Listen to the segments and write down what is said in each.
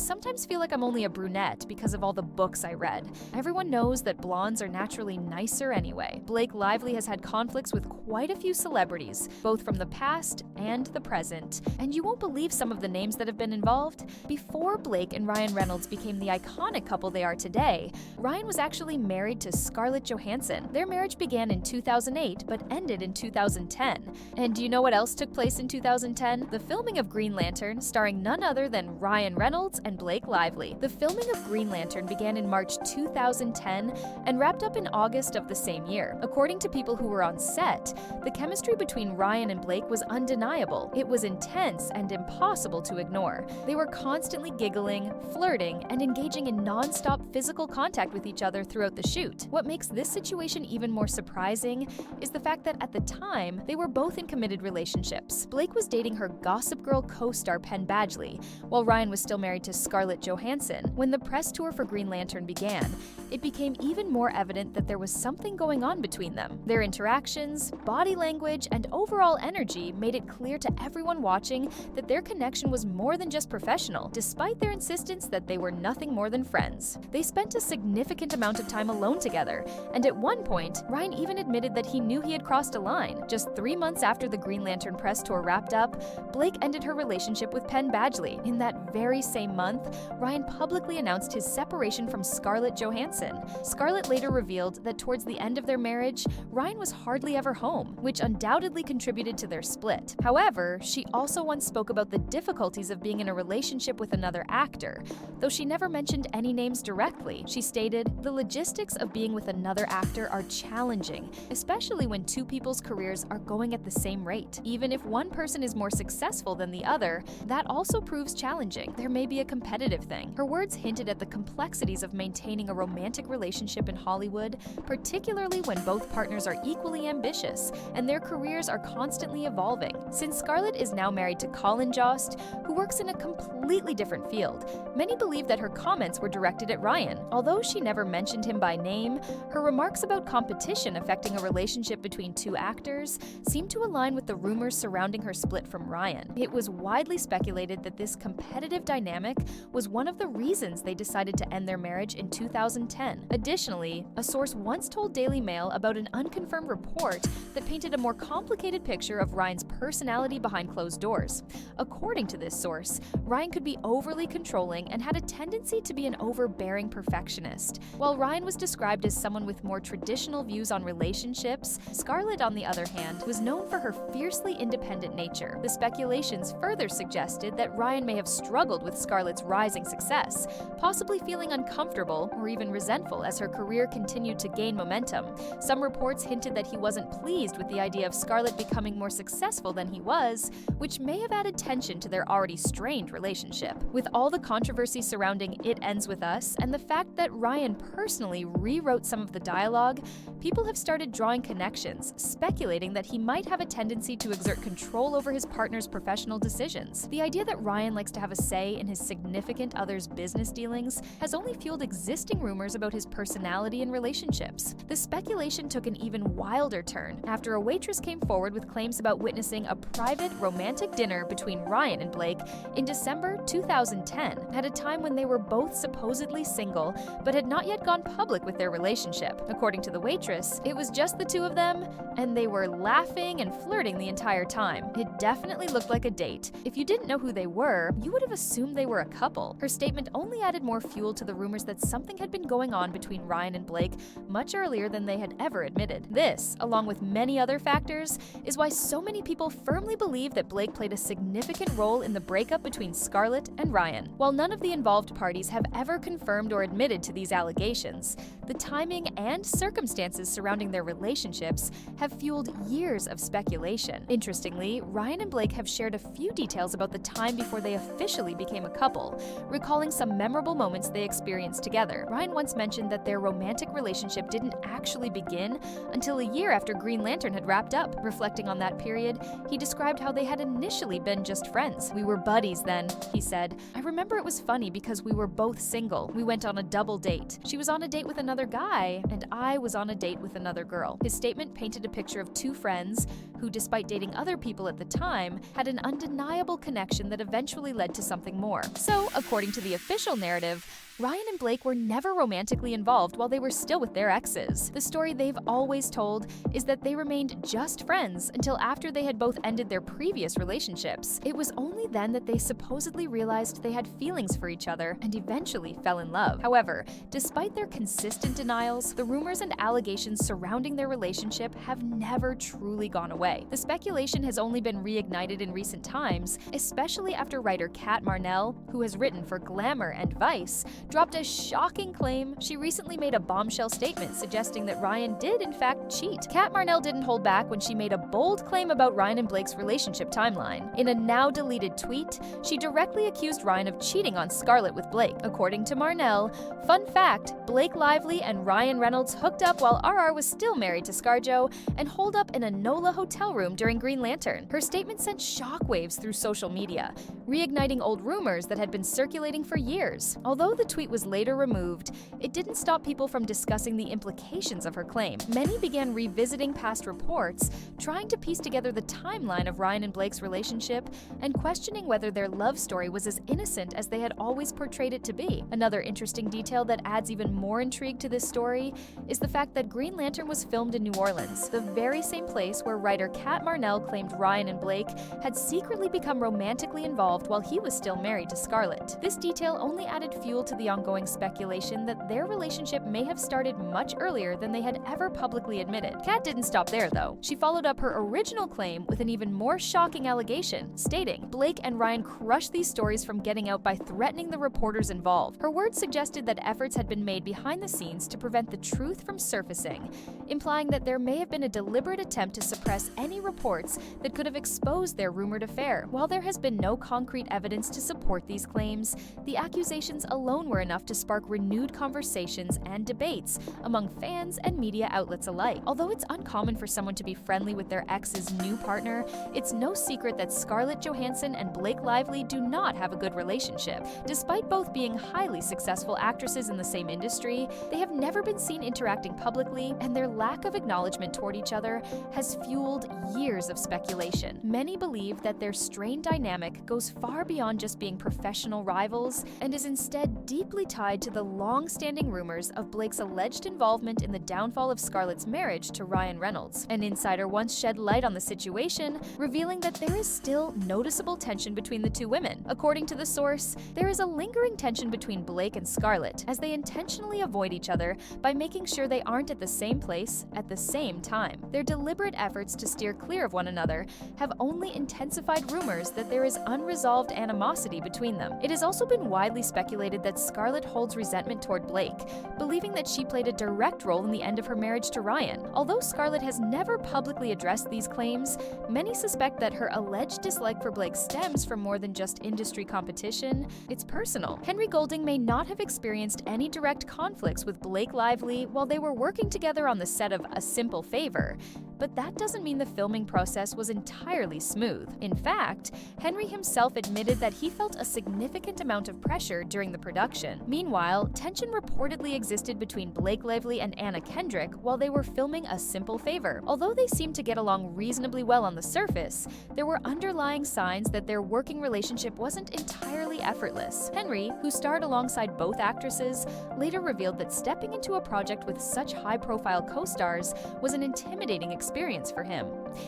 sometimes feel like I'm only a brunette because of all the books I read. Everyone knows that blondes are naturally nicer anyway. Blake Lively has had conflicts with quite a few celebrities, both from the past and the present. And you won't believe some of the names that have been involved. Before Blake and Ryan Reynolds became the iconic couple they are today, Ryan was actually married to Scarlett Johansson. Their marriage began in 2008 but ended in 2010. And do you know what else took place in 2010? The filming of Green Lantern, starring none other than Ryan Reynolds and Blake Lively. The filming of Green Lantern began in March 2010 and wrapped up in August of the same year. According to people who were on set, the chemistry between Ryan and Blake was undeniable. It was intense and impossible to ignore. They were constantly giggling, flirting, and engaging in non-stop physical contact with each other throughout the shoot. What makes this situation even more surprising is the fact that at the time, they were both in committed relationships. Blake was dating her Gossip Girl co-star Penn Badgley, while Ryan was still married to Scarlett Johansson. When the press tour for Green Lantern began, it became even more evident that there was something going on between them. Their interactions, body language, and overall energy made it clear to everyone watching that their connection was more than just professional, despite their insistence that they were nothing more than friends. They spent a significant amount of time alone together, and at one point, Ryan even admitted that he knew he had crossed a line. Just 3 months after the Green Lantern press tour wrapped up, Blake ended her relationship with Penn Badgley. In that very same month, Ryan publicly announced his separation from Scarlett Johansson. Scarlett later revealed that towards the end of their marriage, Ryan was hardly ever home, which undoubtedly contributed to their split. However, she also once spoke about the difficulties of being in a relationship with another actor. Though she never mentioned any names directly, she stated, "The logistics of being with another actor are challenging, especially when two people's careers are going at the same rate. Even if one person is more successful than the other, that also proves challenging. There may be a competitive thing." Her words hinted at the complexities of maintaining a romantic relationship in Hollywood, particularly when both partners are equally ambitious and their careers are constantly evolving. Since Scarlett is now married to Colin Jost, who works in a completely different field, many believe that her comments were directed at Ryan. Although she never mentioned him by name, her remarks about competition affecting a relationship between two actors seem to align with the rumors surrounding her split from Ryan. It was widely speculated that this competitive dynamic was one of the reasons they decided to end their marriage in 2010. Additionally, a source once told Daily Mail about an unconfirmed report that painted a more complicated picture of Ryan's personality behind closed doors. According to this source, Ryan could be overly controlling and had a tendency to be an overbearing perfectionist. While Ryan was described as someone with more traditional views on relationships, Scarlett, on the other hand, was known for her fiercely independent nature. The speculations further suggested that Ryan may have struggled with Scarlett's rising success, possibly feeling uncomfortable or even resentful as her career continued to gain momentum. Some reports hinted that he wasn't pleased with the idea of Scarlett becoming more successful than he was, which may have added tension to their already strained relationship. With all the controversy surrounding It Ends With Us and the fact that Ryan personally rewrote some of the dialogue, people have started drawing connections, speculating that he might have a tendency to exert control over his partner's professional decisions. The idea that Ryan likes to have a say in his significant other's business dealings has only fueled existing rumors about his personality and relationships. The speculation took an even wilder turn after a waitress came forward with claims about witnessing a private romantic dinner between Ryan and Blake in December 2010, at a time when they were both supposedly single but had not yet gone public with their relationship. According to the waitress, it was just the two of them, and they were laughing and flirting the entire time. It definitely looked like a date. If you didn't know who they were, you would have assumed they were a couple. Her statement only added more fuel to the rumors that something had been going on between Ryan and Blake much earlier than they had ever admitted. This, along with many other factors, is why so many people firmly believe that Blake played a significant role in the breakup between Scarlett and Ryan. While none of the involved parties have ever confirmed or admitted to these allegations, the timing and circumstances surrounding their relationships have fueled years of speculation. Interestingly, Ryan and Blake have shared a few details about the time before they officially became a couple, recalling some memorable moments they experienced together. Ryan once once mentioned that their romantic relationship didn't actually begin until a year after Green Lantern had wrapped up. Reflecting on that period, he described how they had initially been just friends. "We were buddies then," he said. "I remember it was funny because we were both single. We went on a double date. She was on a date with another guy, and I was on a date with another girl." His statement painted a picture of two friends who, despite dating other people at the time, had an undeniable connection that eventually led to something more. So, according to the official narrative, Ryan and Blake were never romantically involved while they were still with their exes. The story they've always told is that they remained just friends until after they had both ended their previous relationships. It was only then that they supposedly realized they had feelings for each other and eventually fell in love. However, despite their consistent denials, the rumors and allegations surrounding their relationship have never truly gone away. The speculation has only been reignited in recent times, especially after writer Kat Marnell, who has written for Glamour and Vice, dropped a shocking claim. She recently made a bombshell statement suggesting that Ryan did in fact cheat. Kat Marnell didn't hold back when she made a bold claim about Ryan and Blake's relationship timeline. In a now-deleted tweet, she directly accused Ryan of cheating on Scarlett with Blake. According to Marnell, fun fact, Blake Lively and Ryan Reynolds hooked up while RR was still married to ScarJo and holed up in a NOLA hotel room during Green Lantern. Her statement sent shockwaves through social media, reigniting old rumors that had been circulating for years. Although the tweet was later removed, it didn't stop people from discussing the implications of her claim. Many began revisiting past reports, trying to piece together the timeline of Ryan and Blake's relationship, and questioning whether their love story was as innocent as they had always portrayed it to be. Another interesting detail that adds even more intrigue to this story is the fact that Green Lantern was filmed in New Orleans, the very same place where writer Kat Marnell claimed Ryan and Blake had secretly become romantically involved while he was still married to Scarlett. This detail only added fuel to the ongoing speculation that their relationship may have started much earlier than they had ever publicly admitted. Kat didn't stop there, though. She followed up her original claim with an even more shocking allegation, stating, "Blake and Ryan crushed these stories from getting out by threatening the reporters involved." Her words suggested that efforts had been made behind the scenes to prevent the truth from surfacing, implying that there may have been a deliberate attempt to suppress any reports that could have exposed their rumored affair. While there has been no concrete evidence to support these claims, the accusations alone were enough to spark renewed conversations and debates among fans and media outlets alike. Although it's uncommon for someone to be friendly with their ex's new partner, it's no secret that Scarlett Johansson and Blake Lively do not have a good relationship. Despite both being highly successful actresses in the same industry, they have never been seen interacting publicly, and their lack of acknowledgement toward each other has fueled years of speculation. Many believe that their strained dynamic goes far beyond just being professional rivals and is instead deeply tied to the long-standing rumors of Blake's alleged involvement in the downfall of Scarlett's marriage to Ryan Reynolds. An insider once shed light on the situation, revealing that there is still noticeable tension between the two women. According to the source, there is a lingering tension between Blake and Scarlett, as they intentionally avoid each other by making sure they aren't at the same place at the same time. Their deliberate efforts to steer clear of one another have only intensified rumors that there is unresolved animosity between them. It has also been widely speculated that Scarlett holds resentment toward Blake, believing that she played a direct role in the end of her marriage to Ryan. Although Scarlett has never publicly addressed these claims, many suspect that her alleged dislike for Blake stems from more than just industry competition. It's personal. Henry Golding may not have experienced any direct conflicts with Blake Lively while they were working together on the set of A Simple Favor, but that doesn't mean the filming process was entirely smooth. In fact, Henry himself admitted that he felt a significant amount of pressure during the production. Meanwhile, tension reportedly existed between Blake Lively and Anna Kendrick while they were filming A Simple Favor. Although they seemed to get along reasonably well on the surface, there were underlying signs that their working relationship wasn't entirely effortless. Henry, who starred alongside both actresses, later revealed that stepping into a project with such high-profile co-stars was an intimidating experience for him.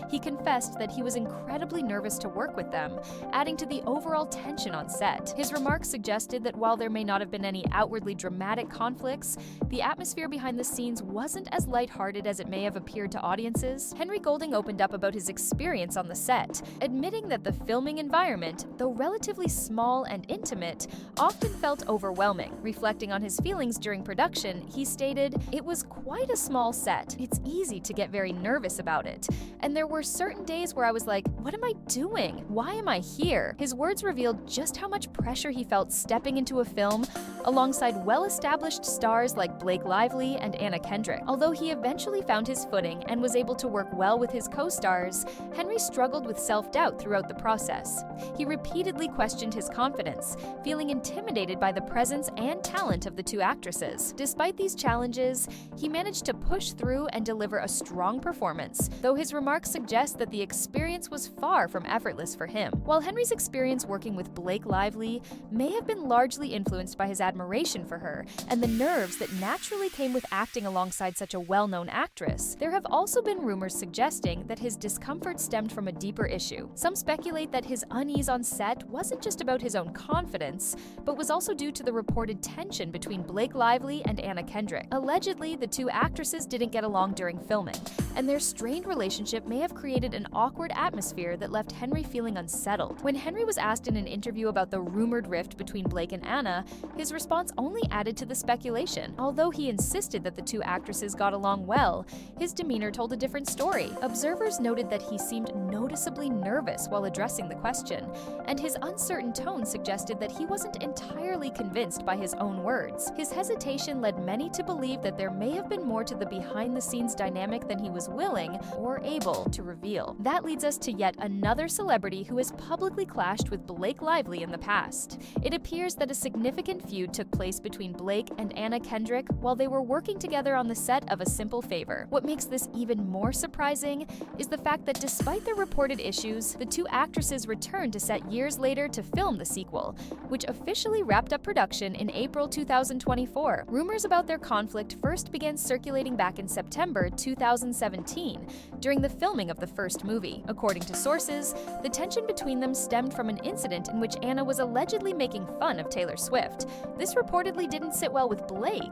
He confessed that he was incredibly nervous to work with them, adding to the overall tension on set. His remarks suggested that while there may not have been any outwardly dramatic conflicts, the atmosphere behind the scenes wasn't as lighthearted as it may have appeared to audiences. Henry Golding opened up about his experience on the set, admitting that the filming environment, though relatively small and intimate, often felt overwhelming. Reflecting on his feelings during production, he stated, "It was quite a small set. It's easy to get very nervous about it. And "And there were certain days where I was like, what am I doing? Why am I here?" His words revealed just how much pressure he felt stepping into a film alongside well-established stars like Blake Lively and Anna Kendrick. Although he eventually found his footing and was able to work well with his co-stars, Henry struggled with self-doubt throughout the process. He repeatedly questioned his confidence, feeling intimidated by the presence and talent of the two actresses. Despite these challenges, he managed to push through and deliver a strong performance, though his remarks suggest that the experience was far from effortless for him. While Henry's experience working with Blake Lively may have been largely influenced by his admiration for her and the nerves that naturally came with acting alongside such a well-known actress, there have also been rumors suggesting that his discomfort stemmed from a deeper issue. Some speculate that his unease on set wasn't just about his own confidence, but was also due to the reported tension between Blake Lively and Anna Kendrick. Allegedly, the two actresses didn't get along during filming, and their strained relationship may have created an awkward atmosphere that left Henry feeling unsettled. When Henry was asked in an interview about the rumored rift between Blake and Anna, his response only added to the speculation. Although he insisted that the two actresses got along well, his demeanor told a different story. Observers noted that he seemed noticeably nervous while addressing the question, and his uncertain tone suggested that he wasn't entirely convinced by his own words. His hesitation led many to believe that there may have been more to the behind-the-scenes dynamic than he was willing or able to reveal. That leads us to yet another celebrity who has publicly clashed with Blake Lively in the past. It appears that a significant feud took place between Blake and Anna Kendrick while they were working together on the set of A Simple Favor. What makes this even more surprising is the fact that despite their reported issues, the two actresses returned to set years later to film the sequel, which officially wrapped up production in April 2024. Rumors about their conflict first began circulating back in September 2017, during the filming of the first movie. According to sources, the tension between them stemmed from an incident in which Anna was allegedly making fun of Taylor Swift. This reportedly didn't sit well with Blake,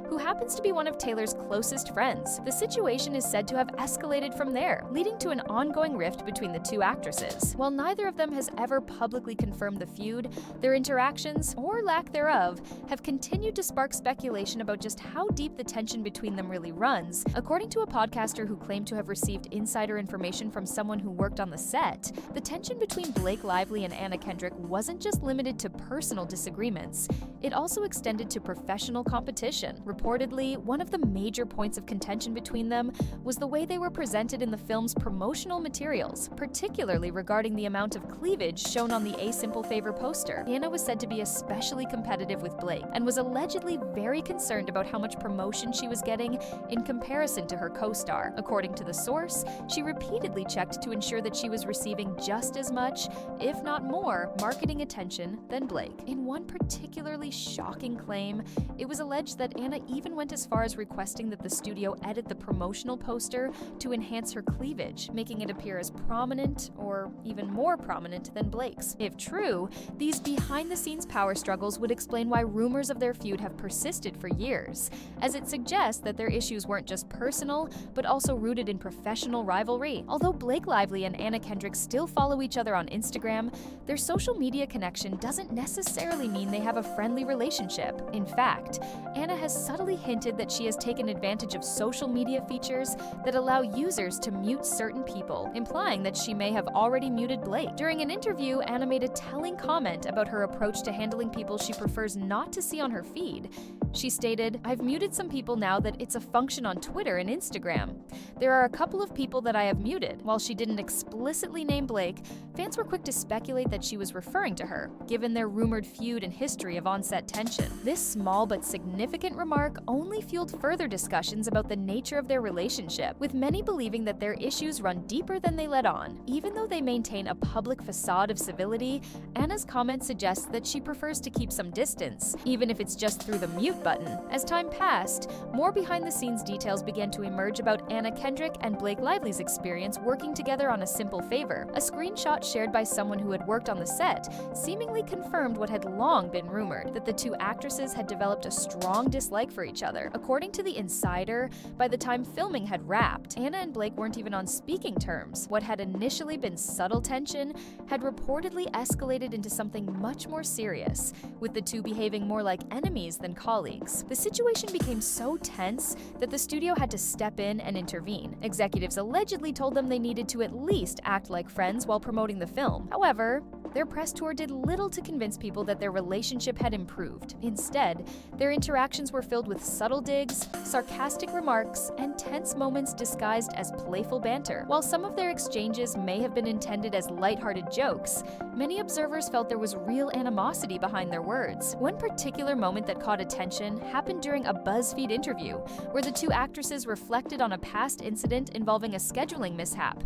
who happens to be one of Taylor's closest friends. The situation is said to have escalated from there, leading to an ongoing rift between the two actresses. While neither of them has ever publicly confirmed the feud, their interactions, or lack thereof, have continued to spark speculation about just how deep the tension between them really runs. According to a podcaster who claimed to have received insider information from someone who worked on the set, the tension between Blake Lively and Anna Kendrick wasn't just limited to personal disagreements. It also extended to professional competition. Reportedly, one of the major points of contention between them was the way they were presented in the film's promotional materials, particularly regarding the amount of cleavage shown on the A Simple Favor poster. Anna was said to be especially competitive with Blake and was allegedly very concerned about how much promotion she was getting in comparison to her co-star. According to the source, she repeatedly checked to ensure that she was receiving just as much, if not more, marketing attention than Blake. In one particularly shocking claim, it was alleged that Anna even went as far as requesting that the studio edit the promotional poster to enhance her cleavage, making it appear as prominent or even more prominent than Blake's. If true, these behind-the-scenes power struggles would explain why rumors of their feud have persisted for years, as it suggests that their issues weren't just personal, but also rooted in professional rivalry. Although Blake Lively and Anna Kendrick still follow each other on Instagram, their social media connection doesn't necessarily mean they have a friendly relationship. In fact, Anna has subtly hinted that she has taken advantage of social media features that allow users to mute certain people, implying that she may have already muted Blake. During an interview, Anna made a telling comment about her approach to handling people she prefers not to see on her feed. She stated, "I've muted some people now that it's a function on Twitter and Instagram. There are a couple of people that I have muted." While she didn't explicitly name Blake, fans were quick to speculate that she was referring to her, given their rumored feud and history of on-set tension. This small but significant remark only fueled further discussions about the nature of their relationship, with many believing that their issues run deeper than they let on. Even though they maintain a public facade of civility, Anna's comment suggests that she prefers to keep some distance, even if it's just through the mute button. As time passed, more behind-the-scenes details began to emerge about Anna Kendrick and Blake Lively's experience working together on A Simple Favor. A screenshot shared by someone who had worked on the set seemingly confirmed what had long been rumored, that the two actresses had developed a strong dislike for each other. According to The Insider, by the time filming had wrapped, Anna and Blake weren't even on speaking terms. What had initially been subtle tension had reportedly escalated into something much more serious, with the two behaving more like enemies than colleagues. The situation became so tense that the studio had to step in and intervene, intervene. Executives allegedly told them they needed to at least act like friends while promoting the film. However, their press tour did little to convince people that their relationship had improved. Instead, their interactions were filled with subtle digs, sarcastic remarks, and tense moments disguised as playful banter. While some of their exchanges may have been intended as lighthearted jokes, many observers felt there was real animosity behind their words. One particular moment that caught attention happened during a BuzzFeed interview, where the two actresses reflected on a past incident involving a scheduling mishap.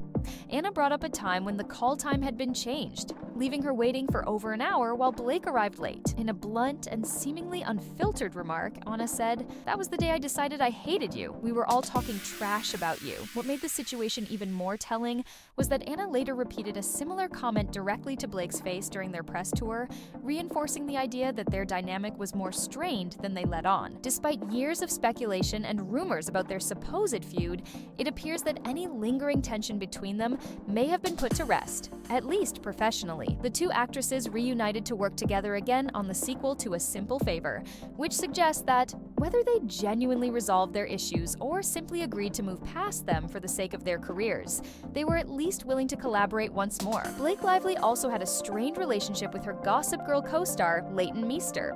Anna brought up a time when the call time had been changed, leaving her waiting for over an hour while Blake arrived late. In a blunt and seemingly unfiltered remark, Anna said, "That was the day I decided I hated you. We were all talking trash about you." What made the situation even more telling was that Anna later repeated a similar comment directly to Blake's face during their press tour, reinforcing the idea that their dynamic was more strained than they let on. Despite years of speculation and rumors about their supposed feud, it appears that any lingering tension between them may have been put to rest, at least professionally. The two actresses reunited to work together again on the sequel to A Simple Favor, which suggests that whether they genuinely resolved their issues or simply agreed to move past them for the sake of their careers, they were at least willing to collaborate once more. Blake Lively also had a strained relationship with her Gossip Girl co-star, Leighton Meester.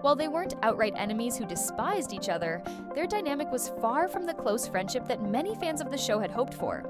While they weren't outright enemies who despised each other, their dynamic was far from the close friendship that many fans of the show had hoped for.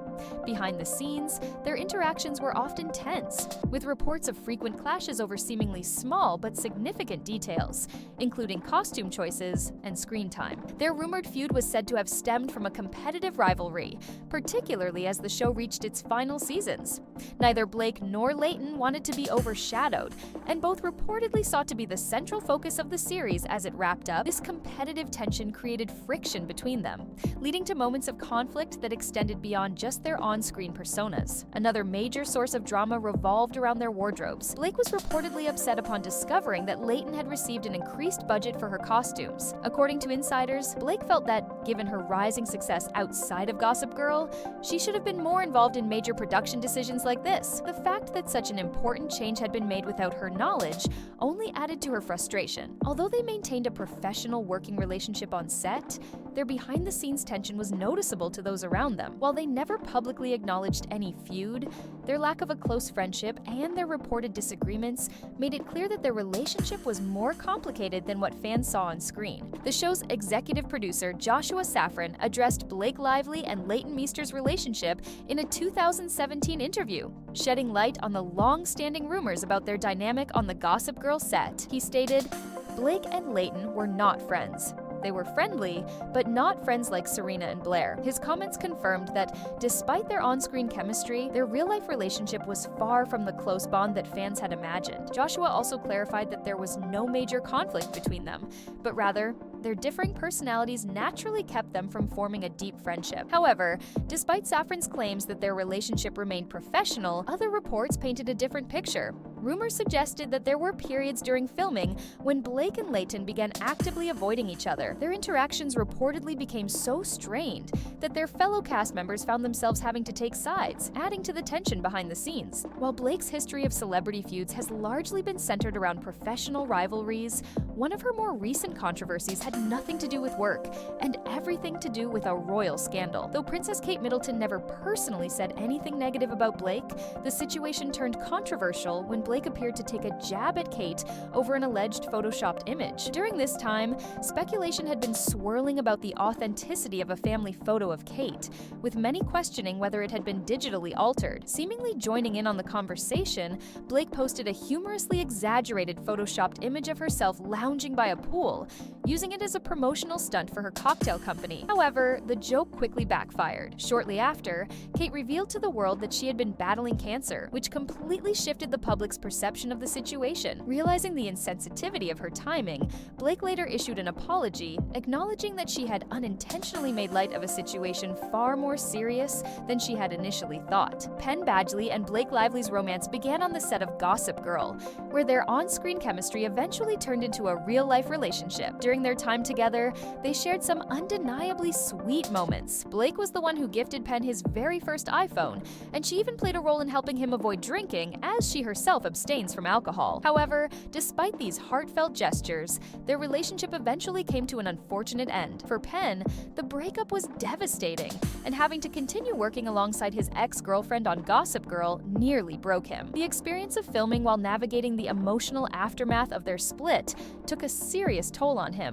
Behind the scenes, their interactions were often tense, with reports of frequent clashes over seemingly small but significant details, including costume choices and screen time. Their rumored feud was said to have stemmed from a competitive rivalry, particularly as the show reached its final seasons. Neither Blake nor Leighton wanted to be overshadowed, and both reportedly sought to be the central focus of the series as it wrapped up. This competitive tension created friction between them, leading to moments of conflict that extended beyond just their on-screen personas. Another major source of drama revolved around their wardrobes. Blake was reportedly upset upon discovering that Leighton had received an increased budget for her costumes. According to insiders, Blake felt that, given her rising success outside of Gossip Girl, she should have been more involved in major production decisions like this. The fact that such an important change had been made without her knowledge only added to her frustration. Although they maintained a professional working relationship on set, their behind-the-scenes tension was noticeable to those around them. While they never publicly acknowledged any feud, their lack of a close friendship and their reported disagreements made it clear that their relationship was more complicated than what fans saw on screen. The show's executive producer, Joshua Safran, addressed Blake Lively and Leighton Meester's relationship in a 2017 interview, shedding light on the long-standing rumors about their dynamic on the Gossip Girl set. He stated, "Blake and Leighton were not friends. They were friendly, but not friends like Serena and Blair." His comments confirmed that despite their on-screen chemistry, their real-life relationship was far from the close bond that fans had imagined. Joshua also clarified that there was no major conflict between them, but rather, their differing personalities naturally kept them from forming a deep friendship. However, despite Safran's claims that their relationship remained professional, other reports painted a different picture. Rumors suggested that there were periods during filming when Blake and Leighton began actively avoiding each other. Their interactions reportedly became so strained that their fellow cast members found themselves having to take sides, adding to the tension behind the scenes. While Blake's history of celebrity feuds has largely been centered around professional rivalries, one of her more recent controversies had nothing to do with work and everything to do with a royal scandal. Though Princess Kate Middleton never personally said anything negative about Blake, the situation turned controversial when Blake appeared to take a jab at Kate over an alleged photoshopped image. During this time, speculation had been swirling about the authenticity of a family photo of Kate, with many questioning whether it had been digitally altered. Seemingly joining in on the conversation, Blake posted a humorously exaggerated photoshopped image of herself lounging by a pool, using it as a promotional stunt for her cocktail company. However, the joke quickly backfired. Shortly after, Kate revealed to the world that she had been battling cancer, which completely shifted the public's perception of the situation. Realizing the insensitivity of her timing, Blake later issued an apology, acknowledging that she had unintentionally made light of a situation far more serious than she had initially thought. Penn Badgley and Blake Lively's romance began on the set of Gossip Girl, where their on-screen chemistry eventually turned into a real-life relationship. During during their time together, they shared some undeniably sweet moments. Blake was the one who gifted Penn his very first iPhone, and she even played a role in helping him avoid drinking, as she herself abstains from alcohol. However, despite these heartfelt gestures, their relationship eventually came to an unfortunate end. For Penn, the breakup was devastating, and having to continue working alongside his ex-girlfriend on Gossip Girl nearly broke him. The experience of filming while navigating the emotional aftermath of their split took a serious toll on him.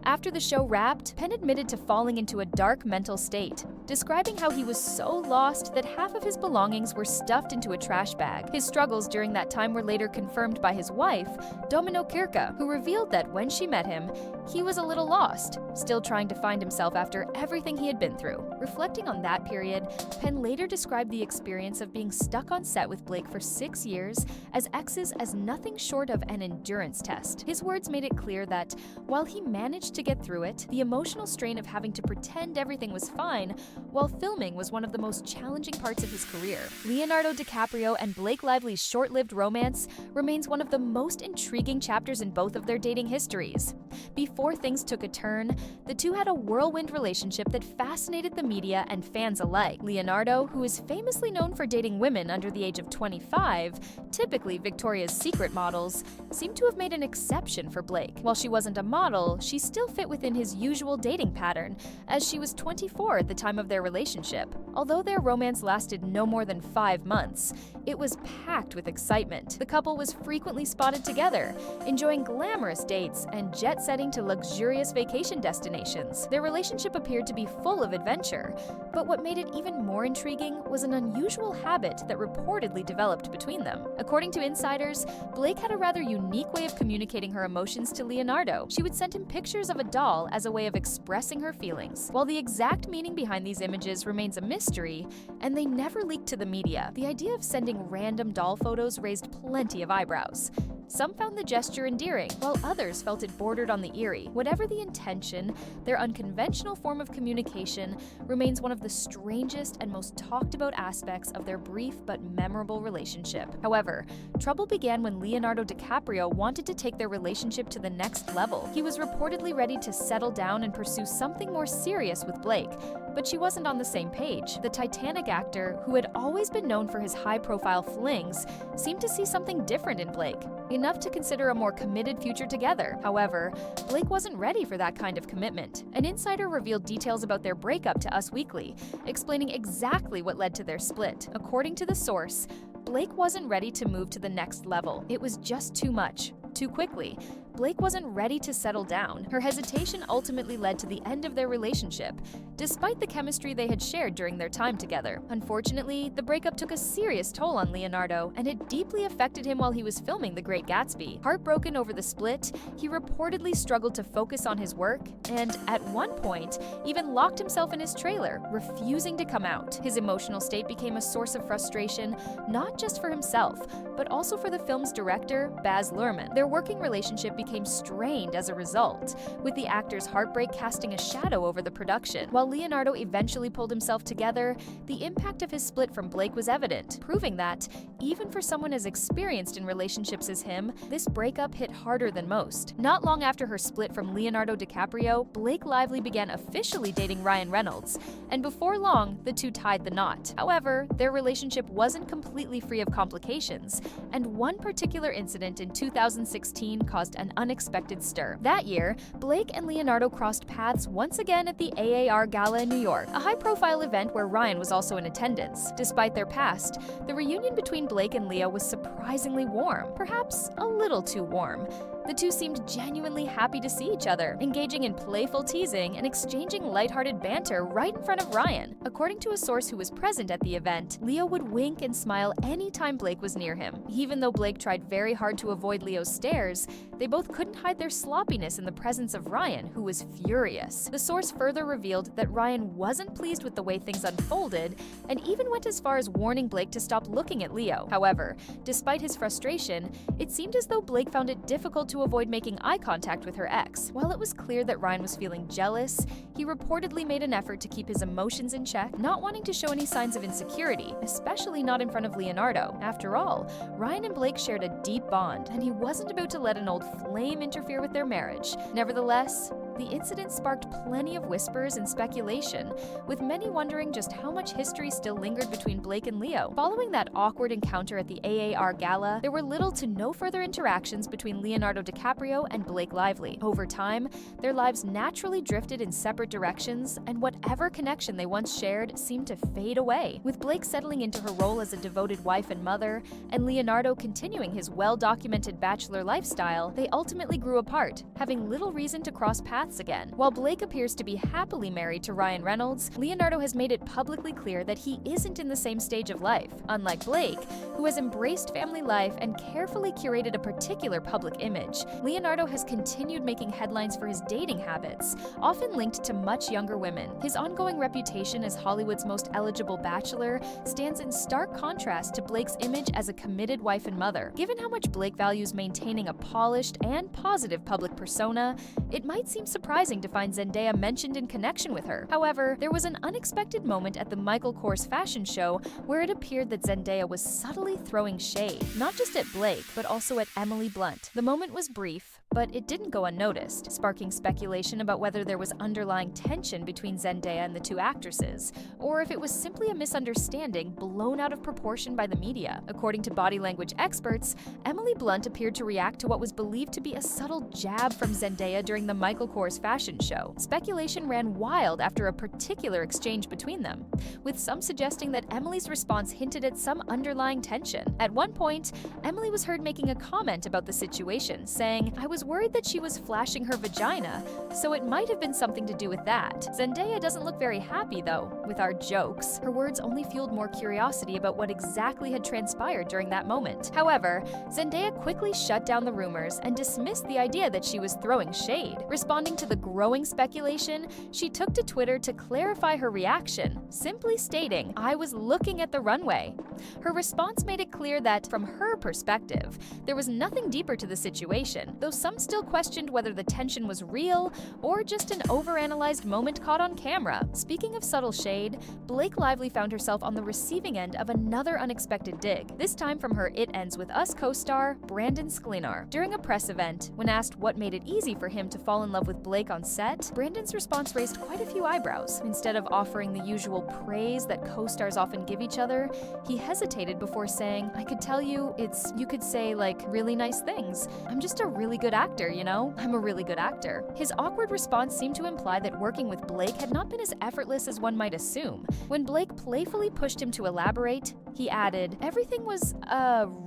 After the show wrapped, Penn admitted to falling into a dark mental state, describing how he was so lost that half of his belongings were stuffed into a trash bag. His struggles during that time were later confirmed by his wife, Domino Kirka, who revealed that when she met him, he was a little lost, still trying to find himself after everything he had been through. Reflecting on that period, Penn later described the experience of being stuck on set with Blake for 6 years as exes as nothing short of an endurance test. His words made it clear that, while he managed to get through it, the emotional strain of having to pretend everything was fine while filming was one of the most challenging parts of his career. Leonardo DiCaprio and Blake Lively's short-lived romance remains one of the most intriguing chapters in both of their dating histories. Before things took a turn, the two had a whirlwind relationship that fascinated the media and fans alike. Leonardo, who is famously known for dating women under the age of 25, typically Victoria's Secret models, seemed to have made an exception for Blake. While she wasn't a model, she still fit within his usual dating pattern, as she was 24 at the time of their relationship. Although their romance lasted no more than 5 months, it was packed with excitement. The couple was frequently spotted together, enjoying glamorous dates and jet-setting to luxurious vacation destinations. Their relationship appeared to be full of adventure, but what made it even more intriguing was an unusual habit that reportedly developed between them. According to insiders, Blake had a rather unique way of communicating her emotions to Leonardo. She would send him pictures of a doll as a way of expressing her feelings. While the exact meaning behind these images remains a mystery, and they never leaked to the media, the idea of sending random doll photos raised plenty of eyebrows. Some found the gesture endearing, while others felt it bordered on the eerie. Whatever the intention, their unconventional form of communication remains one of the strangest and most talked about aspects of their brief but memorable relationship. However, trouble began when Leonardo DiCaprio wanted to take their relationship to the next level. He was reportedly ready to settle down and pursue something more serious with Blake, but she wasn't on the same page. The Titanic actor, who had always been known for his high-profile flings, seemed to see something different in Blake, enough to consider a more committed future together. However, Blake wasn't ready for that kind of commitment. An insider revealed details about their breakup to Us Weekly, explaining exactly what led to their split. According to the source, Blake wasn't ready to move to the next level. It was just too much, too quickly. Blake wasn't ready to settle down. Her hesitation ultimately led to the end of their relationship, despite the chemistry they had shared during their time together. Unfortunately, the breakup took a serious toll on Leonardo, and it deeply affected him while he was filming The Great Gatsby. Heartbroken over the split, he reportedly struggled to focus on his work, and at one point, even locked himself in his trailer, refusing to come out. His emotional state became a source of frustration, not just for himself, but also for the film's director, Baz Luhrmann. Their working relationship became strained as a result, with the actor's heartbreak casting a shadow over the production. While Leonardo eventually pulled himself together, the impact of his split from Blake was evident, proving that, even for someone as experienced in relationships as him, this breakup hit harder than most. Not long after her split from Leonardo DiCaprio, Blake Lively began officially dating Ryan Reynolds, and before long, the two tied the knot. However, their relationship wasn't completely free of complications, and one particular incident in 2016 caused an unexpected stir. That year, Blake and Leonardo crossed paths once again at the AAR Gala in New York, a high-profile event where Ryan was also in attendance. Despite their past, the reunion between Blake and Leo was surprisingly warm, perhaps a little too warm. The two seemed genuinely happy to see each other, engaging in playful teasing and exchanging lighthearted banter right in front of Ryan. According to a source who was present at the event, Leo would wink and smile anytime Blake was near him. Even though Blake tried very hard to avoid Leo's stares, they both couldn't hide their sloppiness in the presence of Ryan, who was furious. The source further revealed that Ryan wasn't pleased with the way things unfolded, and even went as far as warning Blake to stop looking at Leo. However, despite his frustration, it seemed as though Blake found it difficult to avoid making eye contact with her ex. While it was clear that Ryan was feeling jealous, he reportedly made an effort to keep his emotions in check, not wanting to show any signs of insecurity, especially not in front of Leonardo. After all, Ryan and Blake shared a deep bond, and he wasn't about to let an old flame interfere with their marriage. Nevertheless, the incident sparked plenty of whispers and speculation, with many wondering just how much history still lingered between Blake and Leo. Following that awkward encounter at the AAR gala, there were little to no further interactions between Leonardo DiCaprio and Blake Lively. Over time, their lives naturally drifted in separate directions, and whatever connection they once shared seemed to fade away. With Blake settling into her role as a devoted wife and mother, and Leonardo continuing his well-documented bachelor lifestyle, they ultimately grew apart, having little reason to cross paths again. While Blake appears to be happily married to Ryan Reynolds, Leonardo has made it publicly clear that he isn't in the same stage of life. Unlike Blake, who has embraced family life and carefully curated a particular public image, Leonardo has continued making headlines for his dating habits, often linked to much younger women. His ongoing reputation as Hollywood's most eligible bachelor stands in stark contrast to Blake's image as a committed wife and mother. Given how much Blake values maintaining a polished and positive public persona, it might seem surprising to find Zendaya mentioned in connection with her. However, there was an unexpected moment at the Michael Kors fashion show where it appeared that Zendaya was subtly throwing shade, not just at Blake, but also at Emily Blunt. The moment was brief, but it didn't go unnoticed, sparking speculation about whether there was underlying tension between Zendaya and the two actresses, or if it was simply a misunderstanding blown out of proportion by the media. According to body language experts, Emily Blunt appeared to react to what was believed to be a subtle jab from Zendaya during the Michael Kors fashion show. Speculation ran wild after a particular exchange between them, with some suggesting that Emily's response hinted at some underlying tension. At one point, Emily was heard making a comment about the situation, saying, "I was worried that she was flashing her vagina, so it might have been something to do with that." Zendaya doesn't look very happy, though, with our jokes. Her words only fueled more curiosity about what exactly had transpired during that moment. However, Zendaya quickly shut down the rumors and dismissed the idea that she was throwing shade. Responding to the growing speculation, she took to Twitter to clarify her reaction, simply stating, "I was looking at the runway." Her response made it clear that, from her perspective, there was nothing deeper to the situation, though some still questioned whether the tension was real or just an overanalyzed moment caught on camera. Speaking of subtle shade, Blake Lively found herself on the receiving end of another unexpected dig, this time from her It Ends With Us co-star, Brandon Sklenar. During a press event, when asked what made it easy for him to fall in love with Blake on set, Brandon's response raised quite a few eyebrows. Instead of offering the usual praise that co-stars often give each other, he hesitated before saying, "I could tell you you could say, like, really nice things. I'm just a really good actor, you know? I'm a really good actor." His awkward response seemed to imply that working with Blake had not been as effortless as one might assume. When Blake playfully pushed him to elaborate, he added, "Everything was,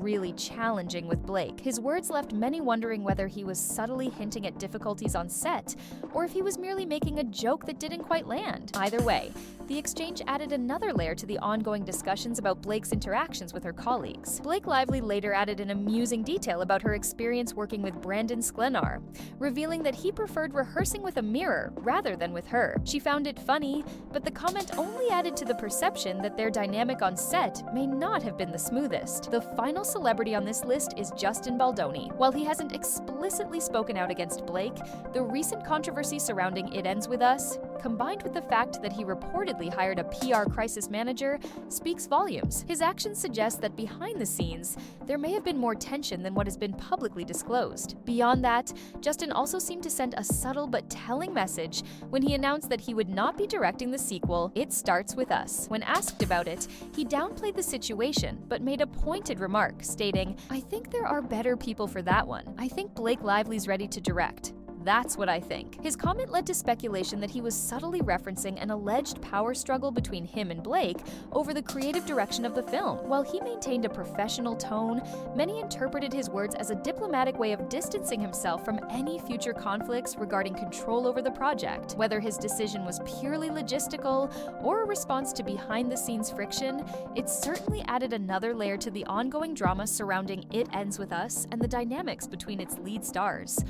really challenging with Blake." His words left many wondering whether he was subtly hinting at difficulties on set, or if he was merely making a joke that didn't quite land. Either way, the exchange added another layer to the ongoing discussions about Blake's interactions with her colleagues. Blake Lively later added an amusing detail about her experience working with Brandon Sklenar, revealing that he preferred rehearsing with a mirror rather than with her. She found it funny, but the comment only added to the perception that their dynamic on set may not have been the smoothest. The final celebrity on this list is Justin Baldoni. While he hasn't explicitly spoken out against Blake, the recent controversy surrounding It Ends With Us, combined with the fact that he reportedly hired a PR crisis manager, speaks volumes. His actions suggest that behind the scenes, there may have been more tension than what has been publicly disclosed. Beyond that, Justin also seemed to send a subtle but telling message when he announced that he would not be directing the sequel, It Starts With Us. When asked about it, he downplayed the situation, but made a pointed remark, stating, "I think there are better people for that one. I think Blake Lively's ready to direct. That's what I think." His comment led to speculation that he was subtly referencing an alleged power struggle between him and Blake over the creative direction of the film. While he maintained a professional tone, many interpreted his words as a diplomatic way of distancing himself from any future conflicts regarding control over the project. Whether his decision was purely logistical or a response to behind-the-scenes friction, it certainly added another layer to the ongoing drama surrounding It Ends With Us and the dynamics between its lead stars.